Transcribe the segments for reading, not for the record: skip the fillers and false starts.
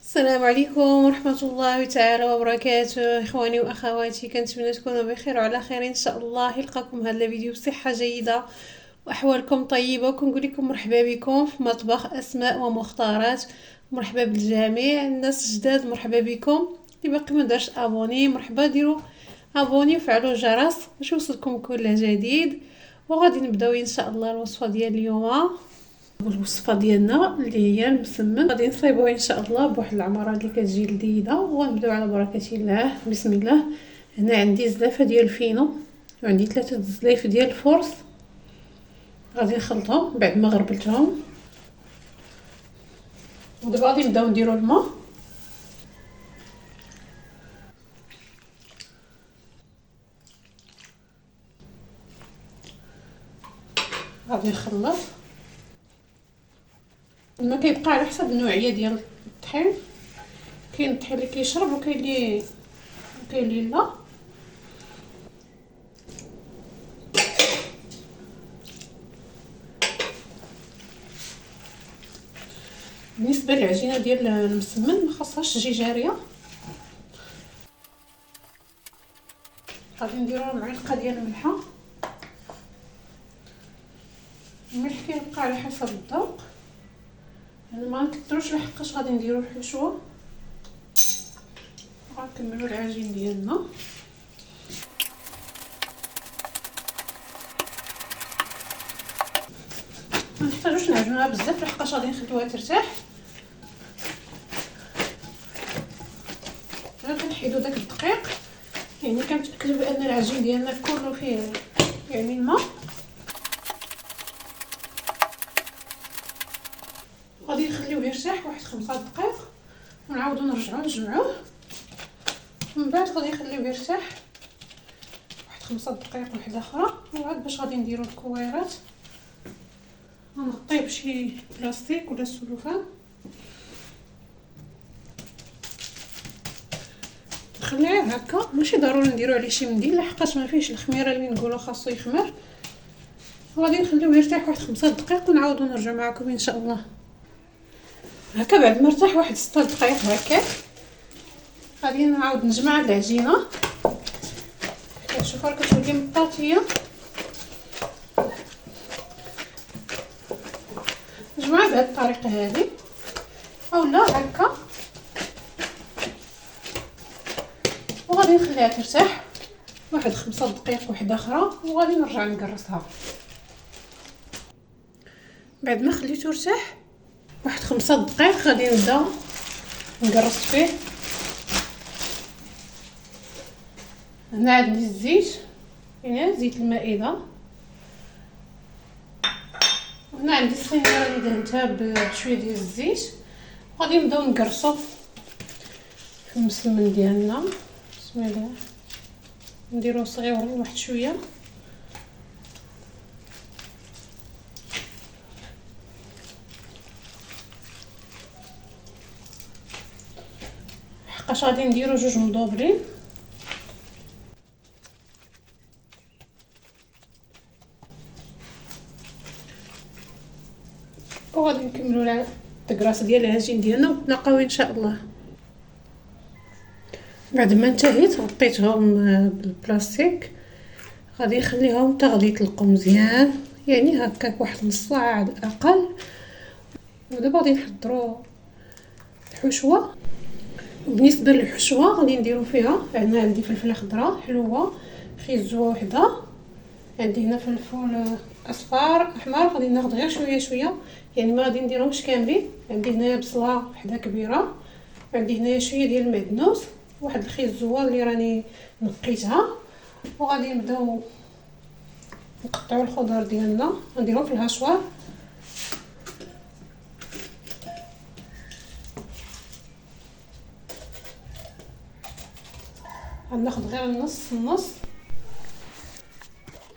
السلام عليكم ورحمة الله تعالى وبركاته. إخواني وأخواتي، كنتمنى تكونوا بخير وعلى خير إن شاء الله. يلقاكم هذا الفيديو بصحة جيدة وأحوالكم طيبة، وكنقول لكم مرحبا بكم في مطبخ أسماء ومختارات. مرحبا بالجميع، الناس الجداد مرحبا بكم، اللي باقي ما دارش ابوني مرحبا ديروا ابوني وفعلوا الجرس باش يوصلكم كل جديد. وغادي نبداو ان شاء الله الوصفه ديال اليوم. الوصفه ديالنا اللي هي المسمن غادي نصايبوه ان شاء الله بواحد العماره اللي كتجي لذيذه، وغنبداو على بركه الله. بسم الله. هنا عندي زلافه ديال الفينو وعندي 3 زلايف ديال الفرص، غادي نخلطهم بعد ما غربلتهم. ودابا غادي نبداو نديرو الماء. غادي نخلط الماء، كيبقى على حسب النوعيه ديال الطحين. كاين الطحين اللي كيشرب وكاين اللي لا. بالنسبه للعجينه ديال المسمن ما خاصهاش تجي جاريه. غادي نديرو معلقه ديال الملحه. الملح كيبقى على حسب الذوق، انا ما نكثروش لحقاش غادي نديرو الحشوه. غنكملو العجين ديالنا. ما نحتاجوش نعجنوها بزاف لحقاش غادي نخليوها ترتاح. غير كنحيدو داك الدقيق، يعني كنتاكدوا بان العجين ديالنا كله فيه يعني الماء. غادي نخليوه يرتاح واحد 5 دقائق ونعاودو نرجعو نجمعوه. من بعد غادي نخليوه يرتاح واحد 5 دقائق واحده اخرى. ومن بعد باش غادي نديرو الكويرات، غنغطيه بشي بلاستيك ولا سلوفان. نخليه هكا، ماشي ضروري نديرو عليه شي منديل لحقاش ما فيهش الخميره اللي نقولوا خاصو يخمر. وغادي نخليوه يرتاح واحد 5 دقائق ونعاودو نرجع معكم ان شاء الله. هكا بعد ما ارتاح واحد 6 دقائق هكا غادي نعاود نجمع العجينه. كتشوفوا راه كتولي مطاطيه. نجمعها بهذه الطريقه هذه اولا هكا، وغادي نخليها ترتاح واحد 5 دقائق واحده اخرى وغادي نرجع نقرصها. بعد ما خليته يرتاح واحد 5 دقائق غادي نبدا نقرص فيه. هنا عندي الزيت، يعني زيت المائده. هنا عندي الصينيه اللي دهنتها بشويه ديال الزيت. غادي نبداو نقرصو في المسمن ديالنا. بسم الله. نديرو صغيورين واحد شويه. حقاش غادي نديرو 2 مضوبلين. وغادي نكملوا التقراص ديال العجين ديالنا ونتلاقاو ان شاء الله. بعد ما انتهيت غطيتهم بالبلاستيك. غادي نخليهم حتى غادي يطلقوا مزيان، يعني هكاك واحد نص ساعه على الاقل. ودابا غادي نحضروا الحشوه. بالنسبه للحشوه غادي نديرو فيها، هنا عندي فلفله خضراء حلوه، خيزوه وحده، عندي هنا فلفل اصفر احمر. غادي ناخذ غير شويه شويه، يعني ما غادي نديرهمش كاملين. عندي هنايا بصله وحده كبيره، عندي هنايا شويه ديال المعدنوس، واحد الخيزوه اللي راني نقيتها. وغادي نبداو نقطعوا الخضر ديالنا، نديروه في الهاشوار. غناخذ غير النص.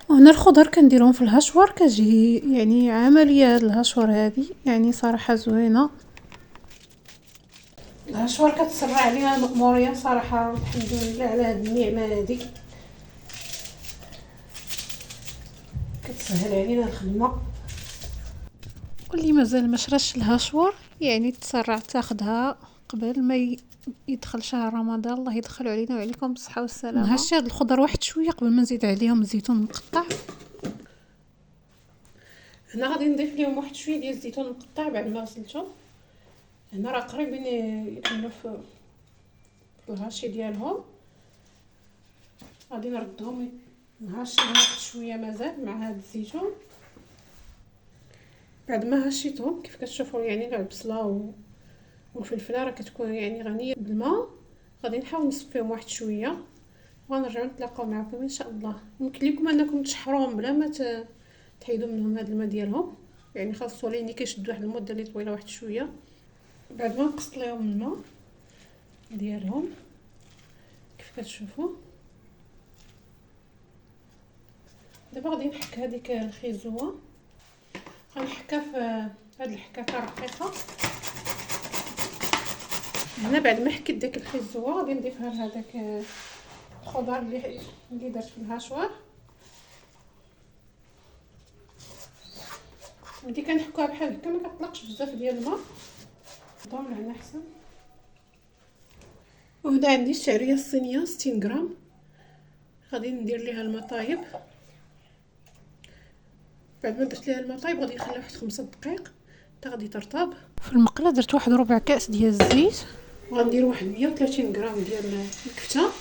وهنا الخضر كنديرهم في الهشوار، كتجي يعني عمليه هاد الهشوار هذه يعني صراحه زوينه. الهشوار كتسرع عليها المأموريه صراحه. الحمد لله على هاد النعمه هذه، كتسهل علينا الخدمه. واللي مازال ما شراش الهشوار يعني تسرع تاخدها قبل ما يدخل شهر رمضان. الله يدخل علينا وعليكم بالصحه والسلامه. نهشي هاد الخضر واحد شويه قبل ما نزيد عليهم الزيتون مقطع. هنا غادي نضيف لهم واحد شويه ديال الزيتون مقطع بعد ما غسلته. هنا راه قريبين يكملوا في الهاشي ديالهم. غادي نردهم نهاشيهم واحد شويه مازال مع هاد الزيتون. بعد ما هشيتهم كيف كتشوفوا يعني البصله والفلفله راه كتكون يعني غنيه بالماء. غادي نحاول نصفيهم واحد شويه وغنرجعوا نتلاقاو معكم ان شاء الله. يمكن لكم انكم تشحروهم بلا ما تحيدوا منهم هذا الماء ديالهم، يعني خاص وليني كيشدوا واحد المده اللي طويله واحد شويه. بعد ما نقصت لهم الماء ديالهم كيف كتشوفوا. دابا غادي نحك هذيك الخيزوه، غنحكها في هاد الحكاكه رقيقه. هنا بعد ما حكيت داك الخيزوه غادي نضيفها لهداك الخضر اللي درت في الهاشوار. ملي كنحكوها بحال هكا ما كطلقش بزاف ديال الماء. نضرب هنا احسن. وهنا عندي الشعريه الصينيه 60 غرام، غادي ندير ليها الماء طايب. بعد ما درت ليها الماء طايب غادي نخليها واحد 5 دقائق حتى غادي ترطب. في المقله درت واحد ربع كاس ديال الزيت، وغندير واحد 130 غرام ديال الكفته.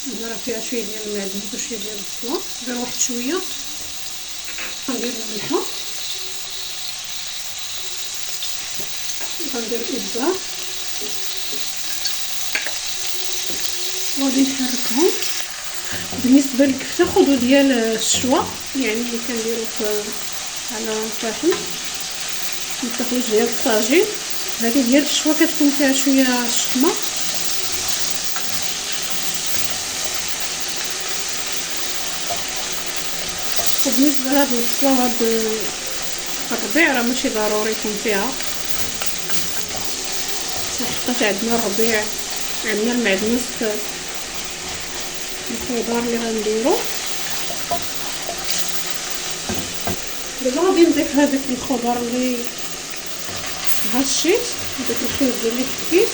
هنا راه فيها شويه ديال المعدنوس وشويه ديال البصله، غير واحد شويه. غندير الملحه، غندير الابزار، وغادي نحركهم. بالنسبه للكفته خذوا ديال الشوا يعني اللي كنديروا على الفحم متاخذوش ديال الطاجين. هذه ديال الشوا كتكون فيها شويه الشحمه. وبالنسبه لهاد البصله وهاد الربيع راه ماشي ضروري يكون فيها، حقاش عندنا الربيع عندنا المعدنوس في الخضار اللي غنديرو. دابا غادي نضيف هذاك الخضر اللي هشيت، هذاك الخيز اللي حكيت،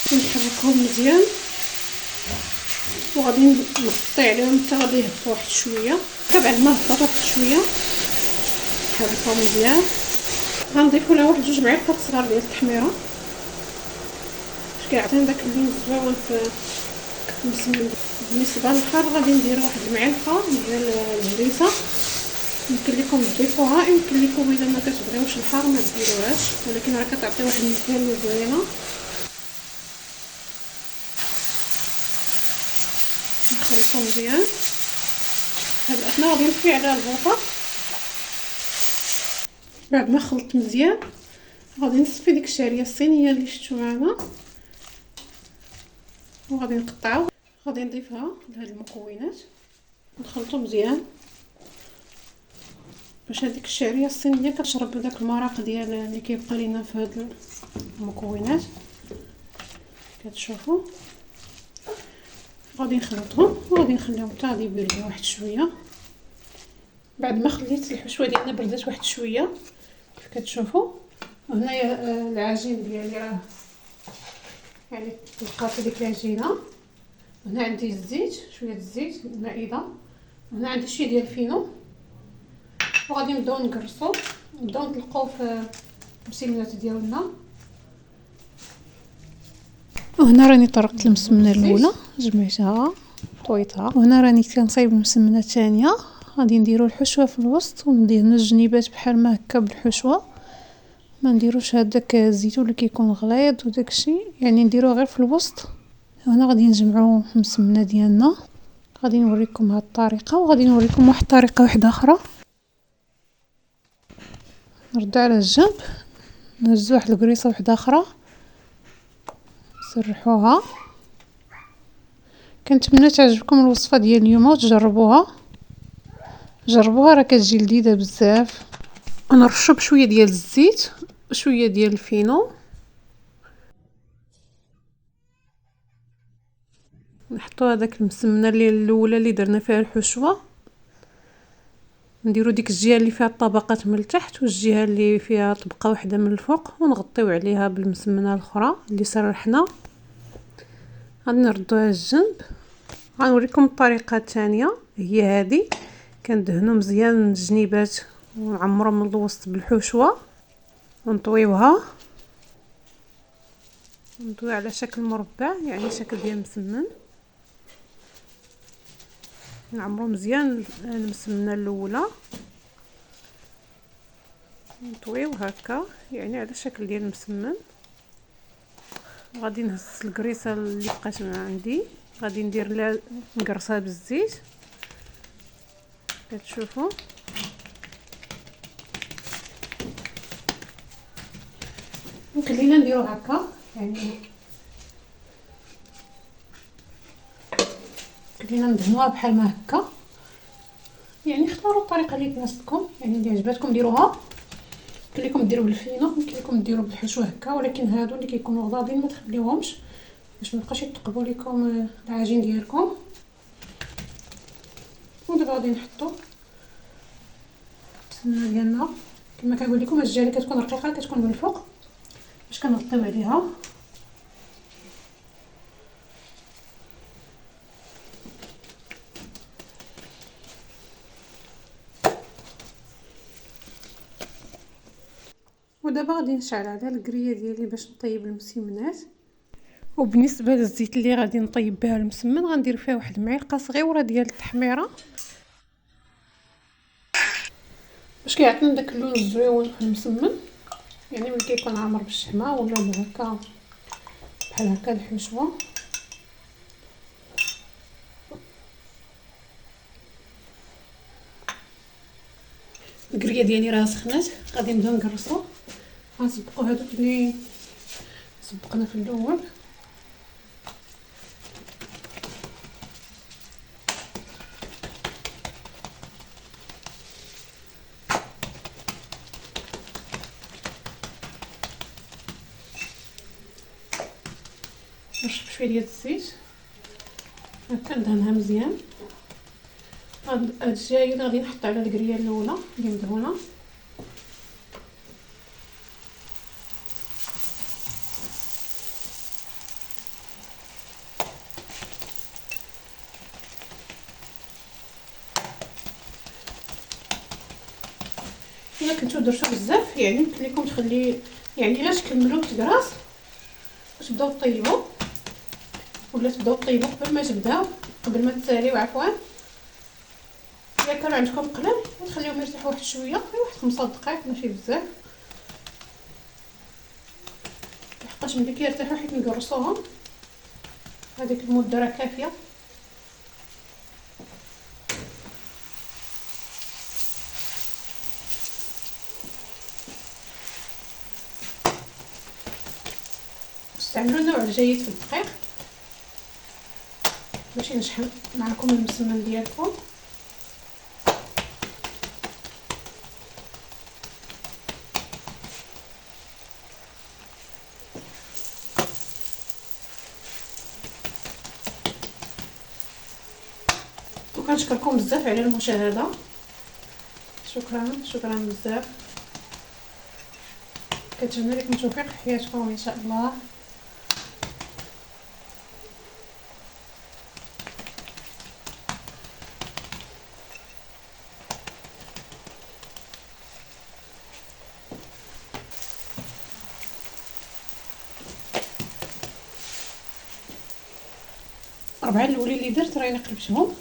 نحركهم مزيان وغادي نغطي عليهم حتى غادي يهبطوا واحد شويه. بعد ما هبطوا واحد شويه نحركهم مزيان. غنضيفوا لها واحد 2 معالق صغار ديال التحميره باش كيعطينا داك اللون زوين في المسمن. بالنسبه للخضر غادي ندير واحد المعلقه ديال الهريسه، يمكن لكم تضيفوها، يمكن لكم الا ما كتبغيوش الحار ما ديروهاش، ولكن راه كتعطي واحد النكهه اللي زوينه. نخلطو مزيان. هاد الاثناء غادي نطفي على الغوطه. بعد ما خلطت مزيان غادي نصفي ديك الشعريه الصينيه اللي شفتو معنا وغادي نقطعو. غادي نضيفها لهاد المكونات نخلطو مزيان باش هذيك الشعريه الصينيه كتشرب داك المرق ديال اللي كيبقى لينا في هاد المكونات كتشوفوا. غادي نخلطهم وغادي نخليهم حتى غادي يبردوا واحد شويه. بعد ما خليت الحشوه ديالنا بردات واحد شويه كيف كتشوفوا. هنايا العجين ديالي راه يعني لقيت ديك العجينه. هنا عندي الزيت، شويه الزيت المائده. هنا عندي شويه ديال الفينو، وغادي نبداو نقرصوا نبداو نطلقوا في المسمنات ديالنا. وهنا راني طرقت المسمنه الاولى جمعتها طويتها، وهنا راني كنصايب المسمنه الثانيه. غادي نديروا الحشوه في الوسط ونديروا الجنيبات بحال ما هكا بالحشوه، ما نديروش هذاك الزيتون اللي كيكون غليظ وداك الشيء، يعني نديروه غير في الوسط. هنا غادي نجمعوا المسمنه ديالنا. غادي نوريكم هاد الطريقه وغادي نوريكم واحد الطريقه واحده اخرى. نرد على الجنب، نهزوا واحد القريصه واحده اخرى نسرحوها. كنتمنى تعجبكم الوصفه ديال اليوم وتجربوها. جربوها راه كتجي لذيذه بزاف. نرشوا بشويه ديال الزيت وشويه ديال الفينو، نحطوا هذاك المسمنه اللي الاولى اللي درنا فيها الحشوه نديرو ديك الجهه اللي فيها الطبقات من التحت والجهه اللي فيها طبقه واحده من الفوق ونغطيو عليها بالمسمنه الاخرى اللي سرحنا. غادي نردوها الجنب. غنوريكم الطريقه الثانيه هي هذه. كندهنو مزيان الجنيبات ونعمرو من الوسط بالحشوه ونطويوها، نطويو على شكل مربع يعني شكل ديال مسمن. نعمرو مزيان المسمنه الاولى نطويو هكا يعني على شكل ديال المسمن. غادي نهز الكريسه اللي بقات من عندي، غادي ندير لها نقرصها بالزيت كتشوفوا. وخلينا نديرو هكا يعني خلينا ندهنوها بحال ما هكا. يعني اختاروا الطريقه اللي تناسبكم، يعني اللي عجبتكم ديروها. كاين لكم ديروا بالفينو وكاين لكم ديروا بالحشو هكا، ولكن هادو اللي كيكونوا غضاضين ما تخليوهمش باش ما يبقاش يتقبوا لكم العجين ديالكم. ودابا غادي نحطوا السمنه ديالنا كما كنقول لكم. الجهه اللي كتكون رقيقه كتكون من الفوق باش كنغطيو عليها. ودابا غادي نشعل على الكريه ديالي باش نطيب المسمنات. وبالنسبه للزيت اللي غادي نطيب بها المسمن غندير فيه واحد المعلقه صغيره ديال التحميره باش كيعطينا داك اللون الزويون في المسمن. يعني ملي كيكون عامر بالشحمه ولا هكا بحال هكا الحشوه. الكريه ديالي راه سخنات، غادي نبداو نقرصو. غنسبقوا هادوك اللي سبقنا في الاول. نرشف شويه ديال الزيت هكا ندهنها مزيان. هاد الجايد غادي نحط على الكريه الاولى اللي مدهونه. الا كنتو درتو بزاف يعني يمكن لكم تخلي يعني غير تكملوا تكراس وتبداو طيبوا، ولا تبداو طيبوا قبل ما تساليو عفوا. الا كان عندكم قلال تخليوهم يرتاحوا واحد شويه، واحد 5 دقائق ماشي بزاف، لحقاش ملي كيرتاحوا حيت نقرصوهم هذيك المده راه كافيه. استعملوا النوع الجيد في الدقيق باش ينشحن معكم المسمن ديالكم. وكنشكركم بزاف على المشاهده. شكرا بزاف. كنتمنى لكم التوفيق في حياتكم ان شاء الله. الربعه الاولين اللي درت راني قلبتهم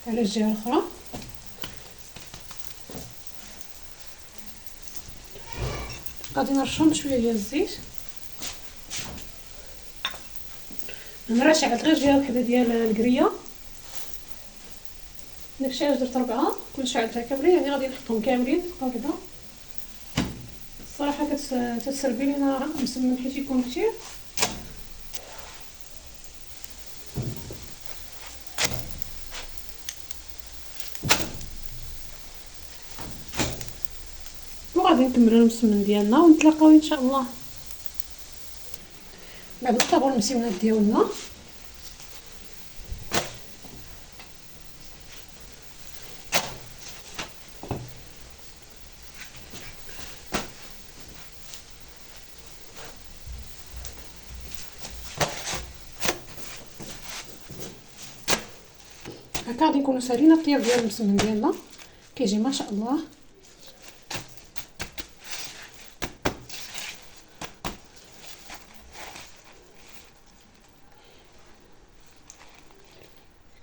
على الجهه الاخرى. غادي نرشهم بشويه ديال الزيت. انا راه شعلت غير جهه وحده ديال الكريه، داكشي علاش درت 4 كون شعلتها كاملين يعني غادي نحطهم كاملين هكذا. الصراحه كتسربي لينا مسمن حيت يكون كثير. وغادي نكملوا المسمن ديالنا ونتلاقاو ان شاء الله بعد ما طابوا المسمنات ديالنا. هكا غادي نكونوا سالينا الطياب ديال المسمن ديالنا، كيجي ما شاء الله.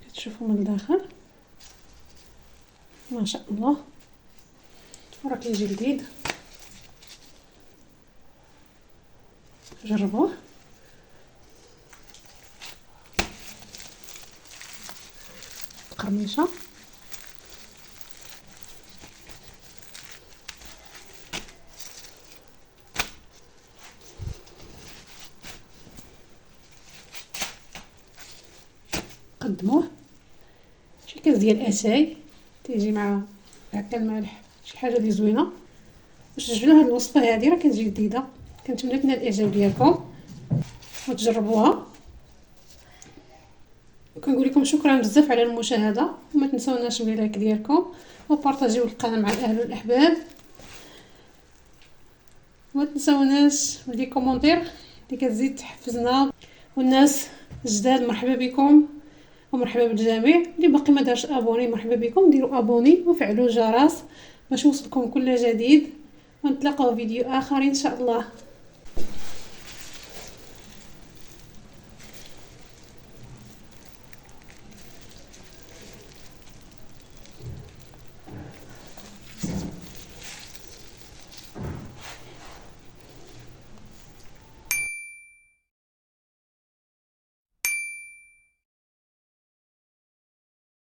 كتشوفوا من الداخل ما شاء الله، راه كيجي لذيذ. جربوه. قرميشه قدموه. شي كاس ديال اتاي تيجي مع هكا الملح، شي حاجه اللي زوينه. باش تجبدوا هاد الوصفه هادي راه كتجي لذيذه. كنتمنى تنال الاعجاب ديالكم وتجربوها. وكنقول لكم شكرا بزاف على المشاهده، وما تنسوناش من اللايك ديالكم وبارطاجيو القناه مع الاهل والاحباب. وما تنسوناش من لي كومونتير اللي كتزيد تحفزنا. والناس الجداد مرحبا بكم ومرحبا بالجميع. اللي باقي ما دارش ابوني مرحبا بكم، ديروا ابوني وفعلوا الجرس باش يوصلكم كل جديد. ونتلاقاو في فيديو اخر ان شاء الله.